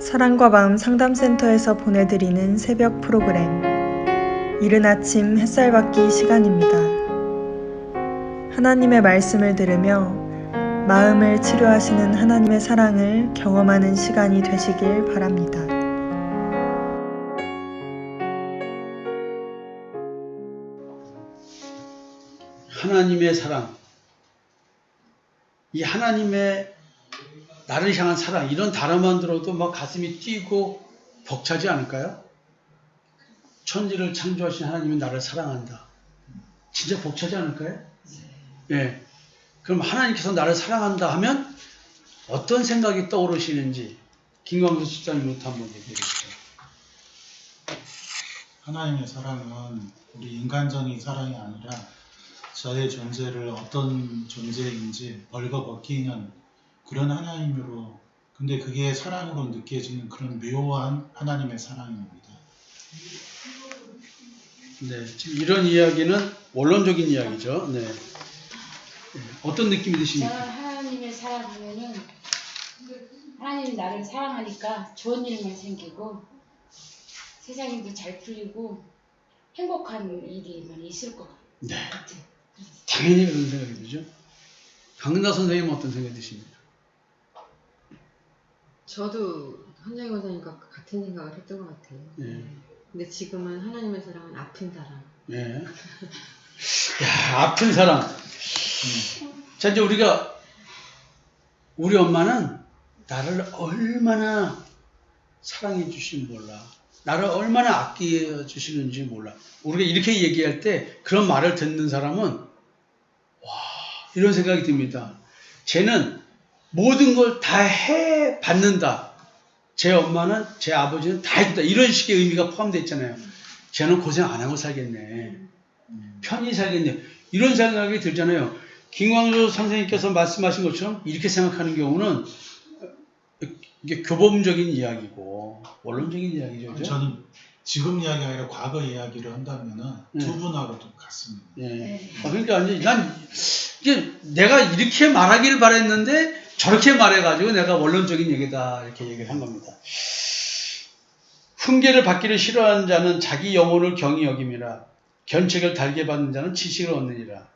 사랑과 마음 상담센터에서 보내드리는 새벽 프로그램 이른 아침 햇살 받기 시간입니다. 하나님의 말씀을 들으며 마음을 치료하시는 하나님의 사랑을 경험하는 시간이 되시길 바랍니다. 하나님의 사랑, 이 하나님의 나를 향한 사랑, 이런 단어만 들어도 막 가슴이 뛰고 벅차지 않을까요? 천지를 창조하신 하나님이 나를 사랑한다. 진짜 벅차지 않을까요? 예. 그럼 하나님께서 나를 사랑한다 하면 어떤 생각이 떠오르시는지 김광수 집사님부터 한번 얘기해 주시죠. 하나님의 사랑은 우리 인간적인 사랑이 아니라 저의 존재를 어떤 존재인지 벌거벗기는 그런 하나님으로, 근데 그게 사랑으로 느껴지는 그런 묘한 하나님의 사랑입니다. 네, 지금 이런 이야기는 원론적인 이야기죠. 네. 어떤 느낌이 드십니까? 저는 하나님의 사랑하면은 하나님이 나를 사랑하니까 좋은 일만 생기고 세상에도 잘 풀리고 행복한 일이만 있을 것 네. 같아요. 당연히 그런 생각이 들죠. 강은하 선생님은 어떤 생각이 드십니까? 저도 현정이 원사님과 같은 생각을 했던 것 같아요. 네. 근데 지금은 하나님의 사랑은 아픈 사랑. 네. 야, 아픈 사랑. 자, 이제 우리 엄마는 나를 얼마나 사랑해 주시는지 몰라. 나를 얼마나 아끼어 주시는지 몰라. 우리가 이렇게 얘기할 때 그런 말을 듣는 사람은 와, 이런 생각이 듭니다. 쟤는 모든 걸 다 해 받는다. 제 엄마는, 제 아버지는 다 해준다. 이런 식의 의미가 포함되어 있잖아요. 쟤는 고생 안 하고 살겠네. 편히 살겠네. 이런 생각이 들잖아요. 김광수 선생님께서 말씀하신 것처럼 이렇게 생각하는 경우는 이게 교범적인 이야기고 원론적인 이야기죠. 그죠? 저는 지금 이야기 아니라 과거 이야기를 한다면은 두 분하고도 같습니다. 예. 그러니까 난 이게 내가 이렇게 말하기를 바랬는데 저렇게 말해가지고 내가 원론적인 얘기다 이렇게 얘기를 한 겁니다. 훈계를 받기를 싫어하는 자는 자기 영혼을 경히 여김이라 견책을 달게 받는 자는 지식을 얻느니라.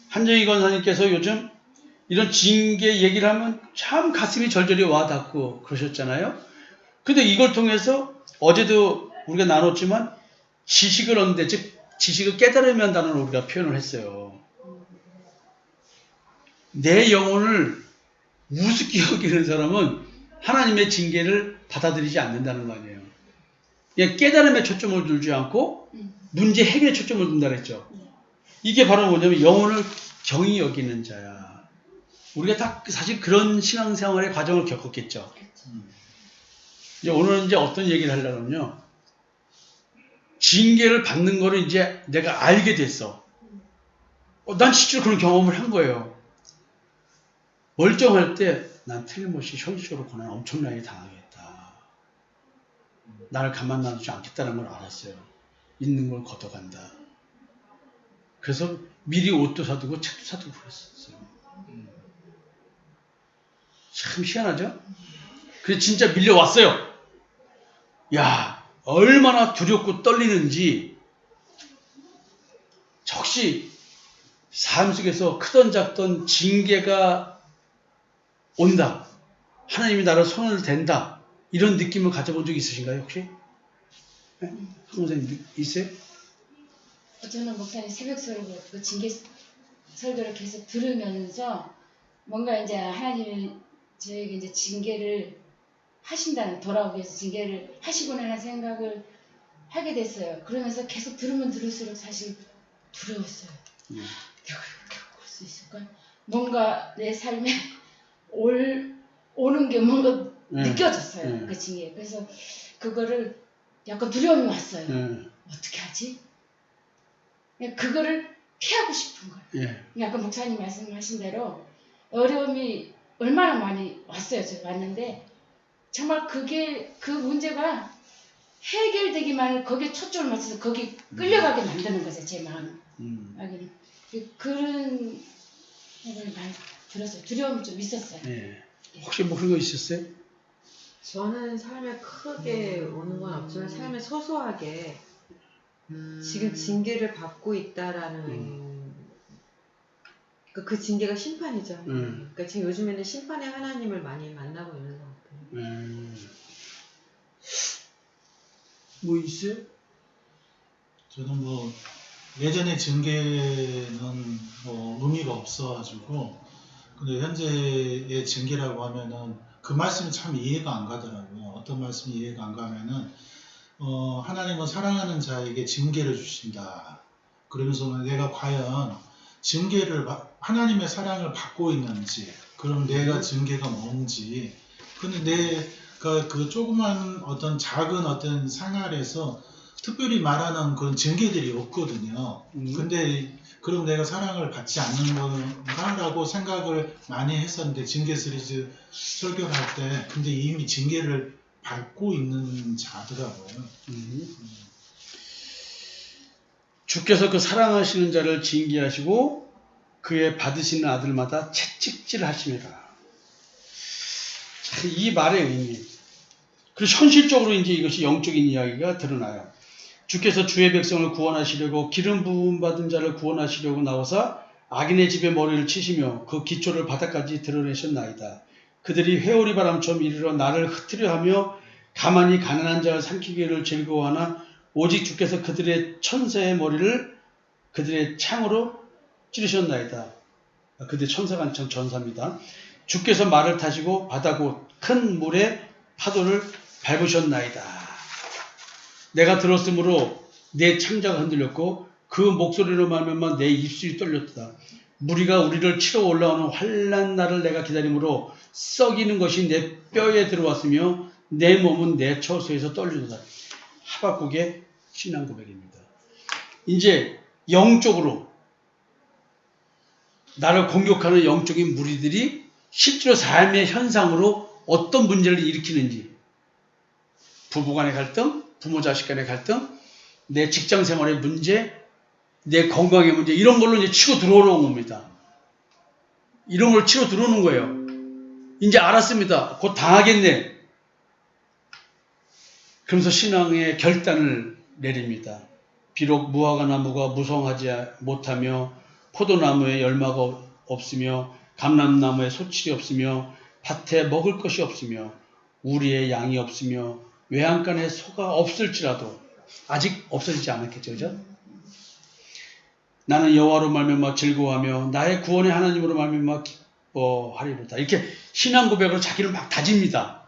한정희 권사님께서 요즘 이런 징계 얘기를 하면 참 가슴이 절절히 와닿고 그러셨잖아요. 근데 이걸 통해서 어제도 우리가 나눴지만 지식을 얻는데, 즉 지식을 깨달으면 한다는 우리가 표현을 했어요. 내 영혼을 우습게 여기는 사람은 하나님의 징계를 받아들이지 않는다는 거 아니에요. 그냥 깨달음에 초점을 두지 않고 문제 해결에 초점을 둔다 그랬죠. 이게 바로 뭐냐면 영혼을 경히 여기는 자야. 우리가 다 사실 그런 신앙생활의 과정을 겪었겠죠. 이제 오늘은 이제 어떤 얘기를 하려면요. 징계를 받는 거를 이제 내가 알게 됐어. 난 실제로 그런 경험을 한 거예요. 멀쩡할 때 난 틀림없이 현실적으로 고난 엄청나게 당하겠다. 나를 가만 놔두지 않겠다는 걸 알았어요. 있는 걸 걷어간다. 그래서 미리 옷도 사두고 책도 사두고 그랬었어요. 참 희한하죠? 그래서 진짜 밀려왔어요. 야, 얼마나 두렵고 떨리는지. 혹시 삶 속에서 크던 작던 징계가 온다. 하나님이 나를 손을 댄다. 이런 느낌을 가져본 적 있으신가요, 혹시? 네? 한 선생님 있어요? 저는 목사님 새벽 설교, 그 징계 설교를 계속 들으면서 뭔가 이제 하나님이 저에게 이제 징계를 하신다는, 돌아오기 위해서 징계를 하시구나라는 생각을 하게 됐어요. 그러면서 계속 들으면 들을수록 사실 두려웠어요. 내가 이렇게 올 수 있을까? 뭔가 내 삶에 오는 게 뭔가 느껴졌어요. 그 징계. 그래서 그거를 약간 두려움이 왔어요. 어떻게 하지? 그거를 피하고 싶은 거예요. 약간 목사님 말씀하신 대로 어려움이 얼마나 많이 왔어요. 제가 왔는데 정말 그 문제가 해결되기만 거기에 초점을 맞춰서 거기 끌려가게 만드는 거죠. 제 마음. 그런 생각을 많이 들었어요. 두려움이 좀 있었어요. 혹시 뭐 그런 거 있었어요? 저는 삶에 크게 오는 건 없지만 삶에 소소하게 지금 징계를 받고 있다라는 그 징계가 심판이죠. 그러니까 지금 요즘에는 심판의 하나님을 많이 만나고 있는 것 같아요. 뭐 있어요? 저는 뭐 예전에 징계는 뭐 의미가 없어가지고, 근데 현재의 징계라고 하면은 그 말씀이 참 이해가 안 가더라고요. 어떤 말씀이 이해가 안 가면은 하나님은 사랑하는 자에게 징계를 주신다. 그러면서 내가 과연 하나님의 사랑을 받고 있는지, 그럼 내가 징계가 뭔지, 근데 내가 그 조그만 어떤 작은 어떤 생활에서 특별히 말하는 그런 징계들이 없거든요. 근데 그럼 내가 사랑을 받지 않는 건가라고 생각을 많이 했었는데, 징계 시리즈 설교를 할 때 근데 이미 징계를 밟고 있는 자더라고요. 주께서 그 사랑하시는 자를 징계하시고 그의 받으시는 아들마다 채찍질 하심이라. 이 말의 의미. 그리고 현실적으로 이제 이것이 영적인 이야기가 드러나요. 주께서 주의 백성을 구원하시려고 기름 부음 받은 자를 구원하시려고 나와서 악인의 집에 머리를 치시며 그 기초를 바닥까지 드러내셨나이다. 그들이 회오리 바람처럼 이르러 나를 흩트려 하며 가만히 가난한 자를 삼키기를 즐거워하나 오직 주께서 그들의 천사의 머리를 그들의 창으로 찌르셨나이다. 그들의 천사가 참 전사입니다. 주께서 말을 타시고 바다 곧 큰 물의 파도를 밟으셨나이다. 내가 들었으므로 내 창자가 흔들렸고 그 목소리로 말미암아 내 입술이 떨렸다. 무리가 우리를 치러 올라오는 환난 날을 내가 기다림으로 썩이는 것이 내 뼈에 들어왔으며 내 몸은 내 처소에서 떨리도다. 하박국의 신앙 고백입니다. 이제 영적으로 나를 공격하는 영적인 무리들이 실제로 삶의 현상으로 어떤 문제를 일으키는지, 부부간의 갈등, 부모 자식 간의 갈등, 내 직장 생활의 문제, 내 건강의 문제, 이런 걸로 이제 치고 들어오는 겁니다. 이런 걸 치고 들어오는 거예요. 이제 알았습니다. 곧 당하겠네. 그러면서 신앙의 결단을 내립니다. 비록 무화과 나무가 무성하지 못하며 포도나무에 열매가 없으며 감람나무에 소출이 없으며 밭에 먹을 것이 없으며 우리의 양이 없으며 외양간에 소가 없을지라도, 아직 없어지지 않았겠죠, 그죠? 나는 여호와로 말미암아 즐거워하며 나의 구원의 하나님으로 말미암아 기뻐하리로다. 이렇게 신앙 고백으로 자기를 막 다집니다.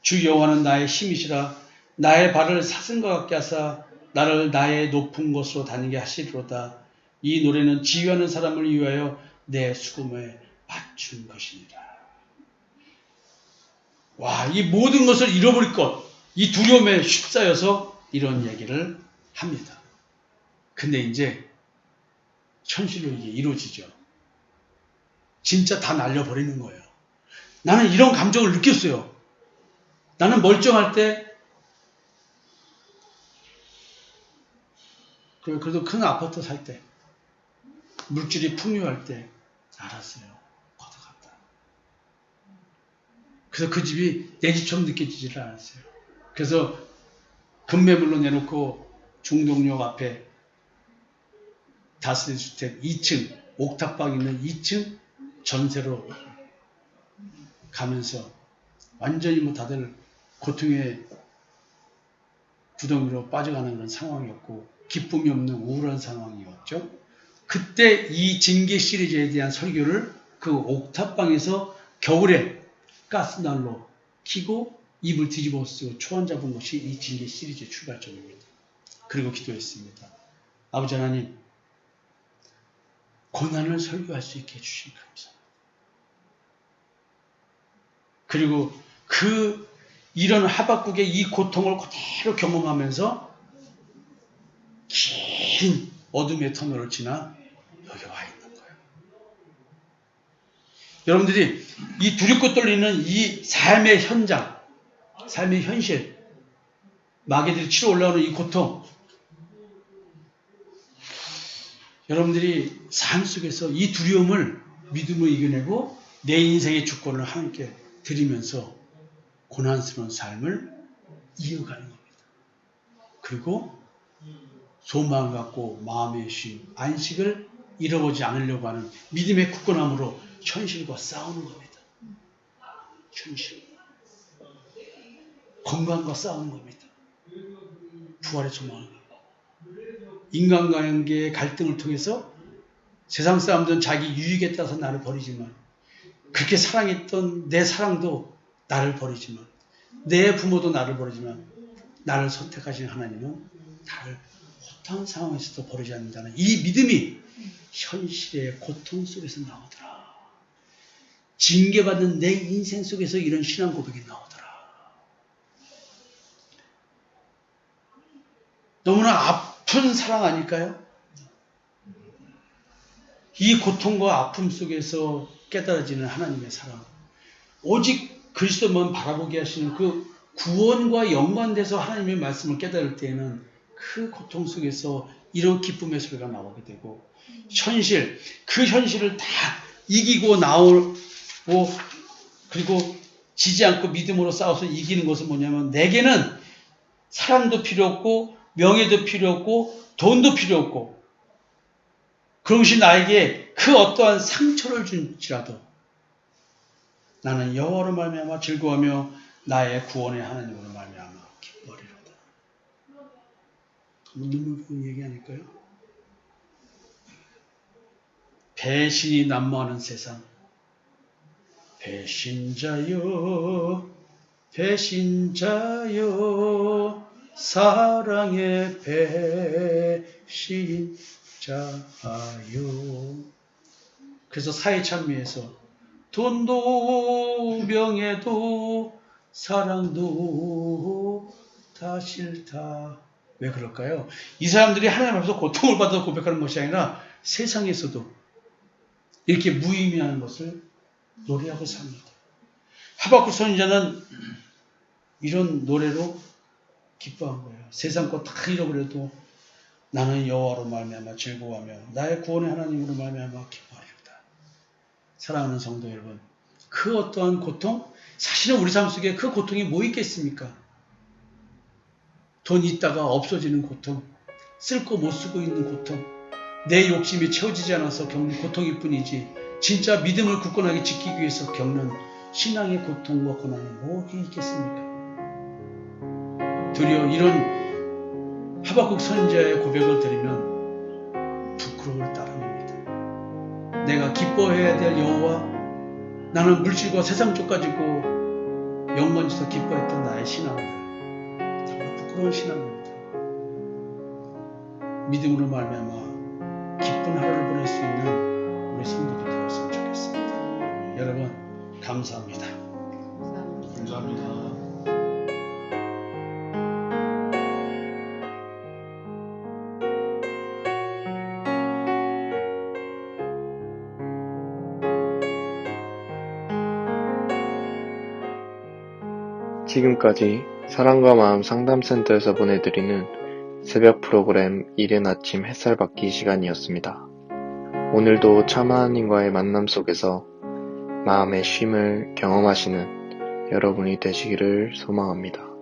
주 여호와는 나의 힘이시라. 나의 발을 사슴과 같게 하사 나를 나의 높은 곳으로 다니게 하시리로다. 이 노래는 지휘하는 사람을 위하여 내 수금에 맞춘 것이니라. 와, 이 모든 것을 잃어버릴 것, 이 두려움에 휩싸여서 이런 얘기를 합니다. 근데 이제 현실로 이게 이루어지죠. 진짜 다 날려버리는 거예요. 나는 이런 감정을 느꼈어요. 나는 멀쩡할 때, 그래도 큰 아파트 살 때, 물질이 풍요할 때 알았어요. 걷어갔다. 그래서 그 집이 내 집처럼 느껴지지를 않았어요. 그래서 급매물로 내놓고 중동역 앞에 다세대주택 2층, 옥탑방 있는 2층 전세로 가면서 완전히 뭐 다들 고통의 구덩이로 빠져가는 그런 상황이었고, 기쁨이 없는 우울한 상황이었죠. 그때 이 징계 시리즈에 대한 설교를 그 옥탑방에서 겨울에 가스난로 켜고 이불 뒤집어 쓰고 초안 잡은 것이 이 징계 시리즈의 출발점입니다. 그리고 기도했습니다. 아버지 하나님, 고난을 설교할 수 있게 해주신 감사합니다. 그리고 이런 하박국의 이 고통을 그대로 경험하면서 긴 어둠의 터널을 지나 여기 와 있는 거예요. 여러분들이 이 두렵고 떨리는 이 삶의 현장, 삶의 현실, 마귀들이 치러 올라오는 이 고통, 여러분들이 삶 속에서 이 두려움을 믿음으로 이겨내고 내 인생의 주권을 하나님께 드리면서 고난스러운 삶을 이어가는 겁니다. 그리고 소망을 갖고 마음의 쉼, 안식을 잃어보지 않으려고 하는 믿음의 굳건함으로 현실과 싸우는 겁니다. 현실. 건강과 싸우는 겁니다. 부활의 소망을 갖고. 인간관계의 갈등을 통해서 세상 사람들은 자기 유익에 따라서 나를 버리지만 그렇게 사랑했던 내 사랑도 나를 버리지만 내 부모도 나를 버리지만 나를 선택하신 하나님은 나를 어떠한 상황에서도 버리지 않는다는 이 믿음이 현실의 고통 속에서 나오더라. 징계받는 내 인생 속에서 이런 신앙 고백이 나오더라. 너무나 아픈 사랑 아닐까요? 이 고통과 아픔 속에서 깨달아지는 하나님의 사랑. 오직 그리스도만 바라보게 하시는 그 구원과 연관돼서 하나님의 말씀을 깨달을 때에는 그 고통 속에서 이런 기쁨의 소리가 나오게 되고 현실, 그 현실을 다 이기고 나오고 그리고 지지 않고 믿음으로 싸워서 이기는 것은 뭐냐면 내게는 사랑도 필요 없고 명예도 필요 없고 돈도 필요 없고 그것이 나에게 그 어떠한 상처를 줄지라도 나는 여호와로 말미암아 즐거워하며 나의 구원의 하나님으로 말미암아 기뻐하리로다. 눈물 얘기 아닐까요? 배신이 난무하는 세상. 배신자여 배신자여 사랑의 배신자여. 그래서 사회찬미에서 돈도 명예도 사랑도 다 싫다. 왜 그럴까요? 이 사람들이 하나님 앞에서 고통을 받아 고백하는 것이 아니라 세상에서도 이렇게 무의미한 것을 노래하고 삽니다. 하박국 선지자는 이런 노래로 기뻐한 거예요. 세상 것 다 잃어버려도 나는 여호와로 말미암아 즐거워하며 나의 구원의 하나님으로 말미암아 기뻐하리로다. 사랑하는 성도 여러분, 그 어떠한 고통, 사실은 우리 삶 속에 그 고통이 뭐 있겠습니까? 돈 있다가 없어지는 고통, 쓸 거 못 쓰고 있는 고통, 내 욕심이 채워지지 않아서 겪는 고통일 뿐이지 진짜 믿음을 굳건하게 지키기 위해서 겪는 신앙의 고통과 고난이 뭐가 있겠습니까? 도리어 이런 하박국 선지자의 고백을 들으면 부끄러움을 따릅니다. 내가 기뻐해야 될 여호와, 나는 물질과 세상 쪽 가지고 영원히서 기뻐했던 나의 신앙들, 정말 부끄러운 신앙입니다. 믿음으로 말미암아 기쁜 하루를 보낼 수 있는 우리 성도들이 되었으면 좋겠습니다. 여러분 감사합니다. 감사합니다. 지금까지 사랑과 마음 상담센터에서 보내드리는 새벽 프로그램 이른 아침 햇살 받기 시간이었습니다. 오늘도 참 하나님과의 만남 속에서 마음의 쉼을 경험하시는 여러분이 되시기를 소망합니다.